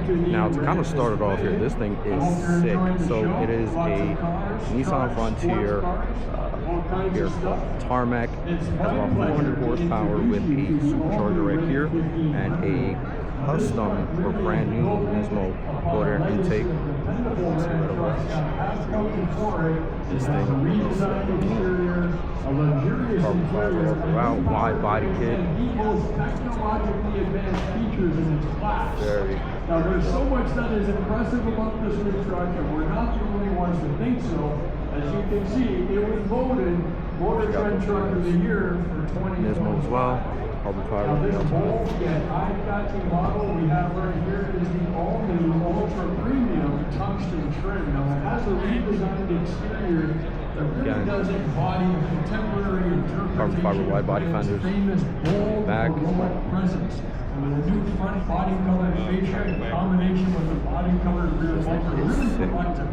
Now, to kind of start it off here, this thing is sick. So it is a Nissan Frontier here, tarmac, has about 400 horsepower with a supercharger right here and a custom or brand new Nismo cold air intake. Let's see what it was. This thing is carbon fiber all throughout, wide body kit. Very. Now there's so much that is impressive about this new truck, and we're not the only ones to think so. As you can see, it was voted Motor Trend Truck of the Year for 2020. Nismo as well. Carbon fiber. Now this whole I-Got model we have right here is the all-new Ultra Premium tungsten trim. Now it has a redesigned exterior that really does embody a contemporary interpretation carbon fiber wide body fenders. Famous bold Back. presence. With a new front body color fascia in combination with the body color rear bumper, really provides a